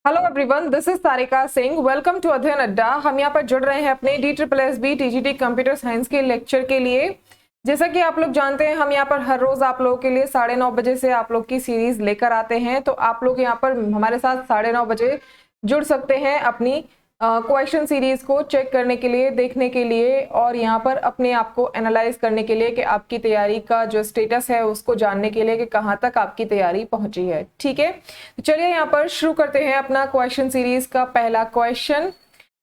Hello everyone, this is Sarika Singh. Welcome to Adhyayan Adda. हम यहाँ पर जुड़ रहे हैं अपने DSSB TGT कंप्यूटर साइंस के लेक्चर के लिए। जैसा कि आप लोग जानते हैं, हम यहाँ पर हर रोज आप लोगों के लिए 9:30 बजे से आप लोग की सीरीज लेकर आते हैं। तो आप लोग यहाँ पर हमारे साथ 9:30 बजे जुड़ सकते हैं अपनी क्वेश्चन सीरीज को चेक करने के लिए, देखने के लिए और यहाँ पर अपने आप को एनालाइज करने के लिए कि आपकी तैयारी का जो स्टेटस है उसको जानने के लिए कि कहाँ तक आपकी तैयारी पहुंची है। ठीक है, तो चलिए यहाँ पर शुरू करते हैं अपना क्वेश्चन सीरीज का पहला question.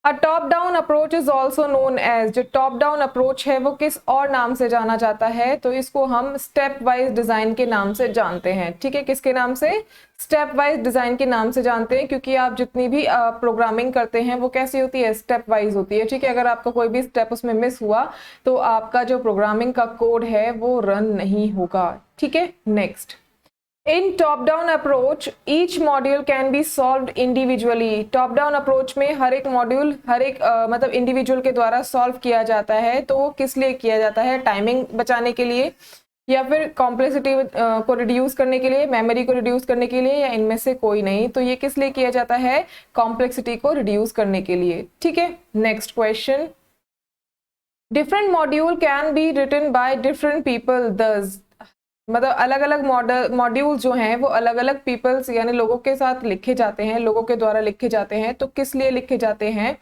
A top down approach is also known as, जो टॉप डाउन अप्रोच है वो किस और नाम से जाना जाता है? तो इसको हम स्टेप वाइज डिजाइन के नाम से जानते हैं। ठीक है, किसके नाम से? स्टेप वाइज डिजाइन के नाम से जानते हैं, क्योंकि आप जितनी भी प्रोग्रामिंग करते हैं वो कैसी होती है? स्टेप वाइज होती है। ठीक है, अगर आपका कोई भी स्टेप उसमें मिस हुआ तो आपका जो प्रोग्रामिंग का कोड है वो रन नहीं होगा। ठीक है, next. In top-down approach, each module can be solved individually. Top-down approach में हर एक मॉड्यूल मतलब इंडिविजुअल के द्वारा सॉल्व किया जाता है। तो वो किस लिए किया जाता है? टाइमिंग बचाने के लिए, या फिर कॉम्प्लेक्सिटी को रिड्यूस करने के लिए, मेमोरी को रिड्यूस करने के लिए, या इनमें से कोई नहीं। तो ये किस लिए किया जाता है? कॉम्प्लेक्सिटी को रिड्यूस करने के लिए। ठीक है, next question. Different module can be written by different people thus, मतलब अलग अलग मॉड्यूल जो हैं वो अलग अलग पीपल्स यानी लोगों के साथ लिखे जाते हैं, लोगों के द्वारा लिखे जाते हैं। तो किस लिए लिखे जाते हैं?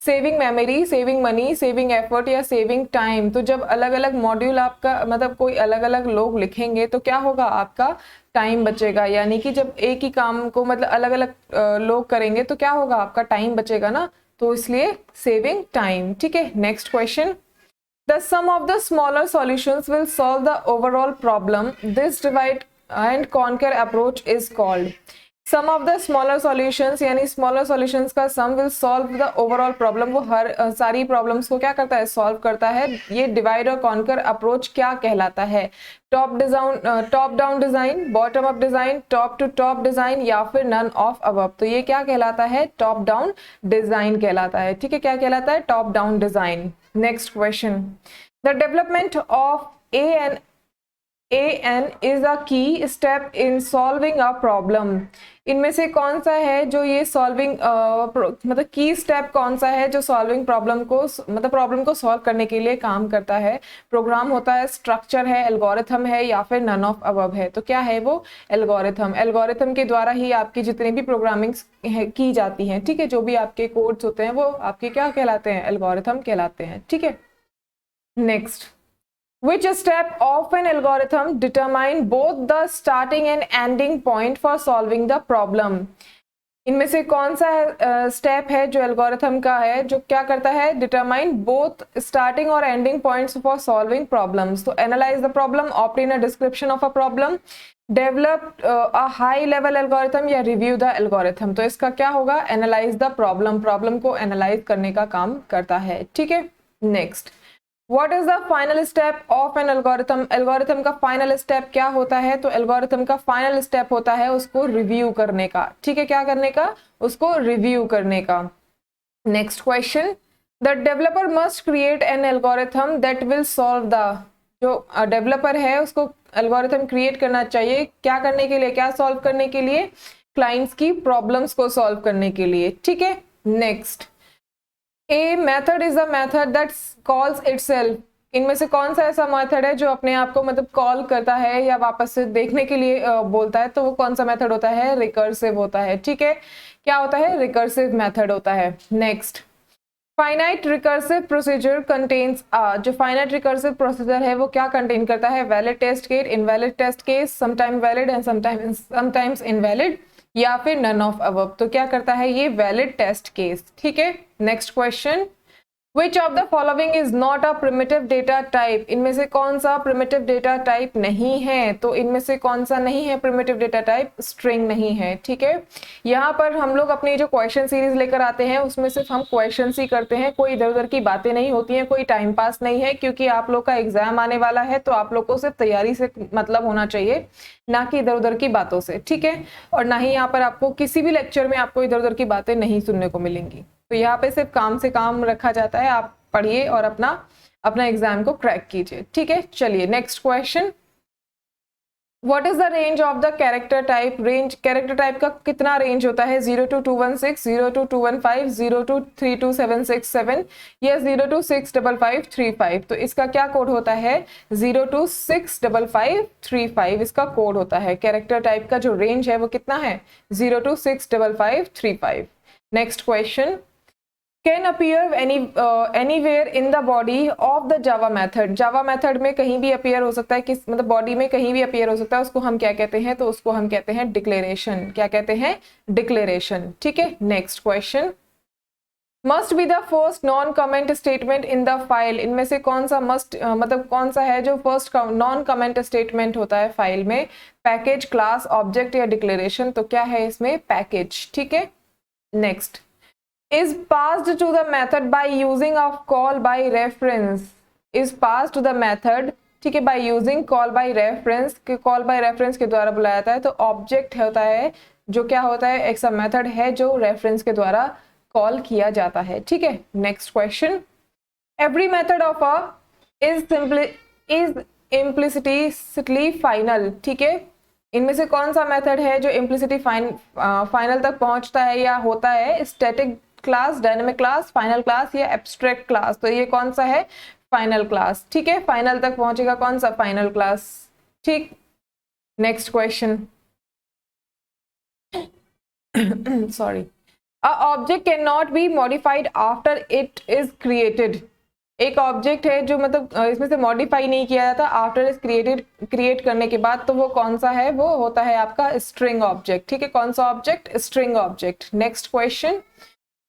Saving memory, saving money, saving effort या सेविंग टाइम। तो जब अलग अलग मॉड्यूल आपका मतलब कोई अलग अलग लोग लिखेंगे तो क्या होगा? आपका टाइम बचेगा। यानी कि जब एक ही काम को मतलब अलग अलग लोग करेंगे तो क्या होगा? आपका टाइम बचेगा ना, तो इसलिए सेविंग टाइम। ठीक है, next question. The sum of the smaller solutions will solve the overall problem. This divide and conquer approach is called. Sum of the smaller solutions यानी smaller solutions का sum will solve the overall problem. वो हर सारी problems को क्या करता है? solve करता है। ये divide और conquer approach क्या कहलाता है? top down design, bottom up design, top to top design या फिर none of above। तो ये क्या कहलाता है? top down design कहलाता है। ठीक है, क्या कहलाता है? top down design। Next question. The development of AN is a key step in solving a problem. इनमें से कौन सा है जो ये सॉल्विंग मतलब की स्टेप कौन सा है जो सॉल्विंग प्रॉब्लम को मतलब प्रॉब्लम को सॉल्व करने के लिए काम करता है? प्रोग्राम होता है, स्ट्रक्चर है, एल्गोरिथम है या फिर नन ऑफ अबव है? तो क्या है वो? एल्गोरिथम। एल्गोरिथम के द्वारा ही आपकी जितनी भी प्रोग्रामिंग की जाती है, ठीक है, जो भी आपके कोड्स होते हैं वो आपके क्या कहलाते हैं? एल्गोरिथम कहलाते हैं। ठीक है, next. Which step of an algorithm determine both the starting and ending point for solving the problem? इनमें से कौन सा स्टेप है जो एल्गोरिथम का है जो क्या करता है? डिटरमाइन बोथ स्टार्टिंग और ending points for solving problems. तो analyse the problem, obtain a description of a problem, develop a high level algorithm या रिव्यू द एल्गोरिथम। तो इसका क्या होगा? एनालाइज द प्रॉब्लम, प्रॉब्लम को एनालाइज करने का काम करता है। ठीक है, next. What is the final step of an algorithm? Algorithm का फाइनल स्टेप क्या होता है? तो एल्गोरिथम का फाइनल स्टेप होता है उसको रिव्यू करने का। ठीक है, क्या करने का? उसको रिव्यू करने का। Next question. The developer must create an algorithm that will solve the, जो डेवलपर है उसको एल्गोरिथम क्रिएट करना चाहिए। क्या करने के लिए? क्या सॉल्व करने के लिए? क्लाइंट्स की प्रॉब्लम्स को सॉल्व करने के लिए। ठीक है, next. A method is a method that calls itself. इनमें से कौन सा ऐसा मेथड है जो अपने आप को मतलब कॉल करता है या वापस से देखने के लिए बोलता है? तो वो कौन सा मेथड होता है? रिकर्सिव होता है। ठीक है, क्या होता है? रिकर्सिव मेथड होता है। Next. Finite recursive procedure contains a, जो फाइनाइट रिकर्सिव प्रोसीजर है वो क्या कंटेन करता है? Valid test case, invalid test case, sometime valid and sometimes invalid या फिर नन ऑफ अबव। तो क्या करता है ये? Valid test case. ठीक है, next question. Which of the following is not a primitive data type? इनमें से कौन सा primitive data type नहीं है? तो इनमें से कौन सा नहीं है primitive data type? string नहीं है। ठीक है, यहाँ पर हम लोग अपनी जो क्वेश्चन सीरीज लेकर आते हैं उसमें सिर्फ हम क्वेश्चन ही करते हैं, कोई इधर उधर की बातें नहीं होती हैं, कोई टाइम पास नहीं है, क्योंकि आप लोग का एग्जाम आने वाला है तो आप लोग को सिर्फ तैयारी से मतलब होना चाहिए, ना कि इधर उधर की बातों से। ठीक है, और ना ही यहाँ पर आपको किसी भी लेक्चर में आपको इधर उधर की बातें नहीं सुनने को मिलेंगी। तो यहाँ पे सिर्फ काम से काम रखा जाता है, आप पढ़िए और अपना अपना एग्जाम को क्रैक कीजिए। ठीक है, चलिए next question. What is the range of the character type? Range character type का कितना रेंज होता है? 0 to 216, 0 to 215, 0 to 32767 या 0 to 65535। तो इसका क्या कोड होता है? 0 to 65535 इसका कोड होता है। कैरेक्टर टाइप का जो रेंज है वो कितना है? 0 to 65535। Next question, can appear anywhere in the body of the Java method. Java method में कहीं भी अपीयर हो सकता है, किस मतलब बॉडी में कहीं भी अपीयर हो सकता है, उसको हम क्या कहते हैं? तो उसको हम कहते हैं डिक्लेरेशन। क्या कहते हैं? डिक्लेरेशन। ठीक है, next question, must be the first non comment statement in the file. इनमें से कौन सा मस्ट मतलब कौन सा है जो फर्स्ट नॉन कमेंट स्टेटमेंट होता है फाइल में? पैकेज, क्लास, ऑब्जेक्ट या डिक्लेरेशन? तो क्या है इसमें? पैकेज। ठीक है, next, is passed to the method by using of call by reference, is passed to the method, ठीक है, by using call by reference, कि call by reference के द्वारा बुलाया जाता है। तो ऑब्जेक्ट होता है जो क्या होता है? एक सब मेथड है जो रेफरेंस के द्वारा कॉल किया जाता है। ठीक है, next question, every method of a is implicitly final. ठीक है, इनमें से कौन सा मेथड है जो इम्प्लिसिटी फाइनल तक पहुंचता है या होता है? Static class, dynamic class, final class या एब्स्ट्रैक्ट क्लास? तो ये कौन सा है? Final class. ठीक है, फाइनल तक पहुंचेगा कौन सा? Final class. ठीक, next question, sorry, a object can not be modified after it is created. एक ऑब्जेक्ट है जो मतलब इसमें से मॉडिफाई नहीं किया जाता आफ्टर इज क्रिएट करने के बाद, तो वो कौन सा है? वो होता है आपका स्ट्रिंग ऑब्जेक्ट। ठीक है, कौन सा object? String object. Next question,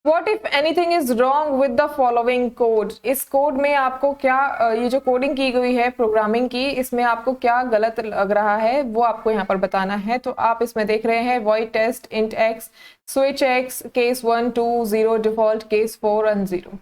What if anything is wrong with the following code? इस कोड में आपको क्या ये जो कोडिंग की गई है प्रोग्रामिंग की, इसमें आपको क्या गलत लग रहा है वो आपको यहाँ पर बताना है। तो आप इसमें देख रहे हैं void test int x switch x case 1 2 0 default case 4 and 0।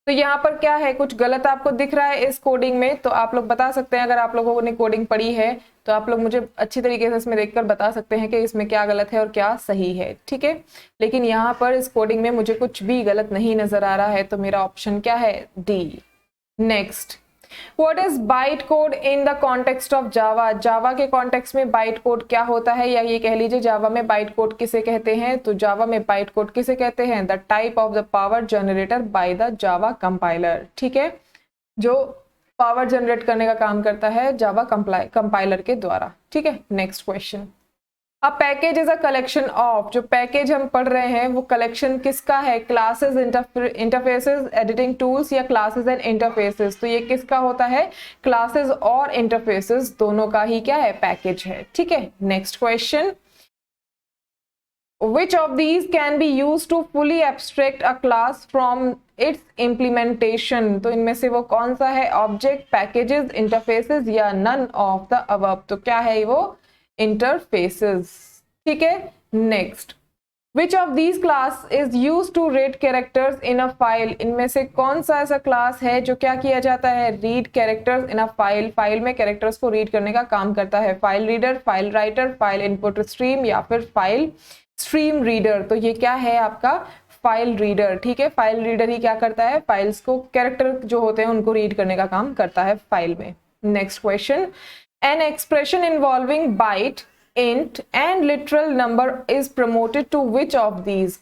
तो यहाँ पर क्या है? कुछ गलत आपको दिख रहा है इस कोडिंग में, तो आप लोग बता सकते हैं। अगर आप लोगों ने कोडिंग पढ़ी है तो आप लोग मुझे अच्छी तरीके से इसमें देखकर बता सकते हैं कि इसमें क्या गलत है और क्या सही है। ठीक है, लेकिन यहाँ पर इस कोडिंग में मुझे कुछ भी गलत नहीं नजर आ रहा है, तो मेरा ऑप्शन क्या है? D. Next, what is byte code in the context of Java? Java के कॉन्टेक्स्ट में बाइट कोड क्या होता है, या ये कह लीजिए जावा में बाइट कोड किसे कहते हैं? तो जावा में बाइट कोड किसे कहते हैं? The type of the power generator by the Java compiler. ठीक है, जो पावर जनरेट करने का काम करता है जावा कंपाइलर के द्वारा। ठीक है, next question, a package is a collection of. जो पैकेज हम पढ़ रहे हैं वो कलेक्शन किसका है? क्लासेस, इंटरफेसेस, एडिटिंग टूल्स या क्लासेस एंड इंटरफेसेस? तो ये किसका होता है? क्लासेस और इंटरफेसेस दोनों का ही क्या है? पैकेज है। ठीक है, next question, which of these can be used to fully abstract a class from its implementation? तो इनमें से वो कौन सा है? ऑब्जेक्ट, पैकेजेस, इंटरफेसेस या नन ऑफ द अबव? तो क्या है वो? इंटरफेसेस। ठीक है, next, which of these class is used to read characters in a file? इनमें से कौन सा ऐसा क्लास है जो क्या किया जाता है? Read characters in a file. File में कैरेक्टर्स को रीड करने का काम करता है। File reader, file writer, file input stream या फिर फाइल स्ट्रीम रीडर? तो ये क्या है आपका? File reader. ठीक है, फाइल रीडर ही क्या करता है? फाइल्स को, कैरेक्टर जो होते हैं उनको रीड करने का काम करता है फाइल में। Next question, an expression involving byte, int and literal number is promoted to which of these?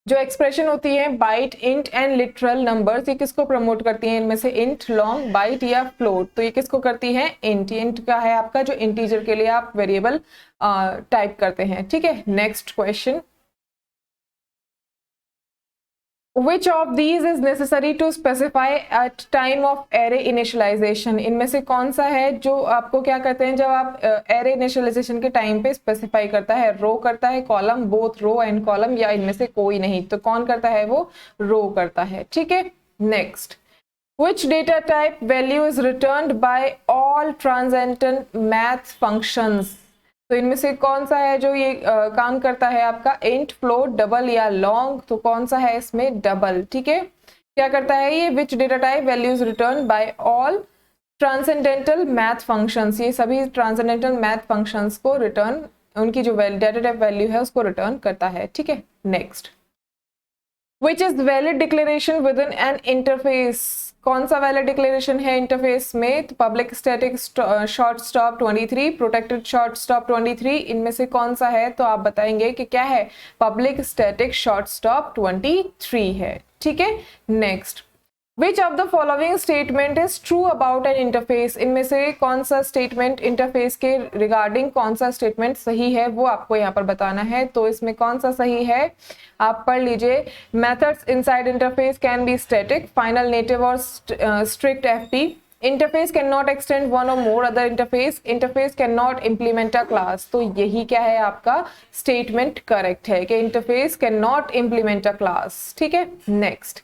जो एक्सप्रेशन होती है byte, int and literal numbers, ये किसको प्रमोट करती हैं? इनमें से इंट, लॉन्ग, बाइट या फ्लोट? तो ये किसको करती है? इंट। इंट का है आपका जो इंटीजर के लिए आप वेरिएबल टाइप करते हैं। ठीक है, next question, Which of these is necessary to specify at time of array initialization? इनमें से कौन सा है जो आपको क्या करते हैं जब आप array initialization के टाइम पे स्पेसिफाई करता है? रो करता है, column, both row and column, या इनमें से कोई नहीं? तो कौन करता है? वो रो करता है। ठीक है, next, Which data type value is returned by all transcendental math functions? तो इनमें से कौन सा है जो ये काम करता है आपका? इंट, फ्लोट, डबल या लॉन्ग? तो कौन सा है इसमें? डबल। ठीक है, क्या करता है ये? Which data type values return by all transcendental math functions? ये सभी ट्रांसेंडेंटल मैथ फंक्शंस को रिटर्न, उनकी जो डेटा टाइप वैल्यू है उसको रिटर्न करता है। ठीक है, next, which is valid declaration with in an interface? कौन सा वैलिड डिक्लेरेशन है इंटरफेस में? तो public static short stop 23, protected short stop 23, इनमें से कौन सा है? तो आप बताएंगे कि क्या है, पब्लिक स्टैटिक शॉर्ट स्टॉप 23 है। ठीक है, next, which of the following statement is true about an interface? इनमें से कौन सा स्टेटमेंट इंटरफेस के रिगार्डिंग कौन सा स्टेटमेंट सही है वो आपको यहाँ पर बताना है। तो इसमें कौन सा सही है, आप पढ़ लीजिए। Methods inside interface can be static, final, native और strict FP. Interface can not extend one और more other interface. Interface can not implement a class. तो यही क्या है, आपका स्टेटमेंट करेक्ट है कि interface can not implement a class. ठीक है, next,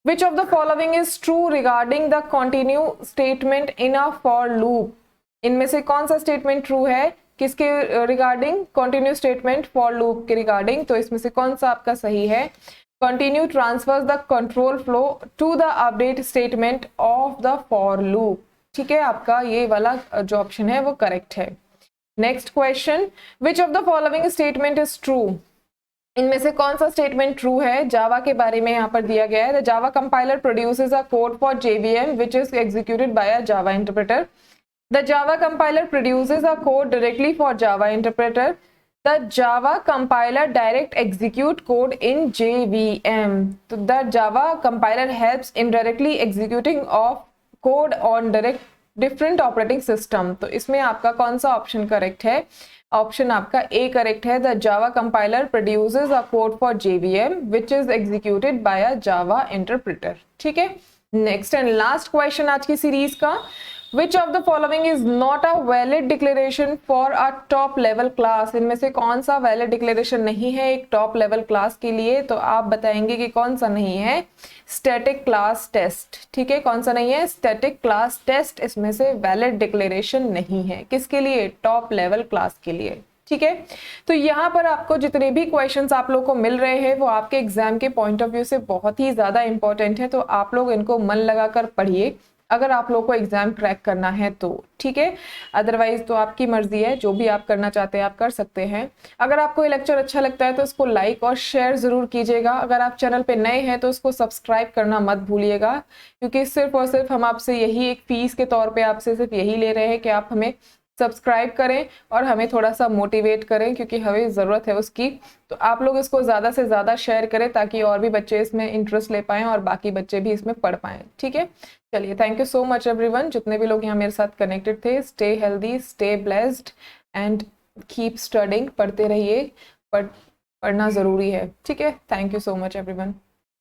which of the following is true regarding the continue statement in a for loop? इनमें से कौन सा स्टेटमेंट ट्रू है, किसके regarding? Continue statement for loop के रिगार्डिंग। तो इसमें से कौन सा आपका सही है? Continue transfers the control flow to the update statement of the for loop. ठीक है, आपका ये वाला जो ऑप्शन है वो करेक्ट है। Next question, which of the following statement is true? इनमें से कौन सा स्टेटमेंट ट्रू है? जावा के बारे में यहाँ पर दिया गया है। The Java compiler produces a code for JVM which is executed by a Java interpreter. The Java compiler produces a code directly for Java interpreter. The Java compiler direct execute code in JVM। तो the Java compiler helps in directly executing of code on direct different operating system. तो इसमें आपका कौन सा option correct है? Option आपका A correct है। The Java compiler produces a code for JVM which is executed by a Java interpreter. ठीक है, नेक्स्ट एंड लास्ट क्वेश्चन आज की सीरीज का, which of the following is not a valid declaration for a top level class? इनमें से कौन सा valid declaration नहीं है एक टॉप लेवल क्लास के लिए? तो आप बताएंगे कि कौन सा नहीं है? Static class test. ठीक है, कौन सा नहीं है? स्टैटिक क्लास टेस्ट इसमें से वैलिड डिक्लेरेशन नहीं है। किसके लिए? टॉप लेवल क्लास के लिए। ठीक है, तो यहाँ पर आपको जितने भी क्वेश्चंस आप लोग को मिल रहे हैं वो आपके एग्जाम के पॉइंट ऑफ व्यू से बहुत ही ज्यादा इंपॉर्टेंट है। तो आप लोग इनको मन लगाकर पढ़िए अगर आप लोग को एग्जाम क्रैक करना है तो। ठीक है, अदरवाइज तो आपकी मर्जी है, जो भी आप करना चाहते हैं आप कर सकते हैं। अगर आपको ये लेक्चर अच्छा लगता है तो इसको लाइक और शेयर जरूर कीजिएगा। अगर आप चैनल पे नए हैं तो इसको सब्सक्राइब करना मत भूलिएगा, क्योंकि सिर्फ और सिर्फ हम आपसे यही एक फीस के तौर पे आपसे सिर्फ यही ले रहे हैं कि आप हमें सब्सक्राइब करें और हमें थोड़ा सा मोटिवेट करें, क्योंकि हमें ज़रूरत है उसकी। तो आप लोग इसको ज़्यादा से ज़्यादा शेयर करें ताकि और भी बच्चे इसमें इंटरेस्ट ले पाएँ और बाकी बच्चे भी इसमें पढ़ पाएँ। ठीक है, चलिए, thank you so much everyone, जितने भी लोग यहाँ मेरे साथ कनेक्टेड थे। Stay healthy, stay blessed and keep studying. पढ़ते रहिए, पढ़ना ज़रूरी है। ठीक है, thank you so much everyone.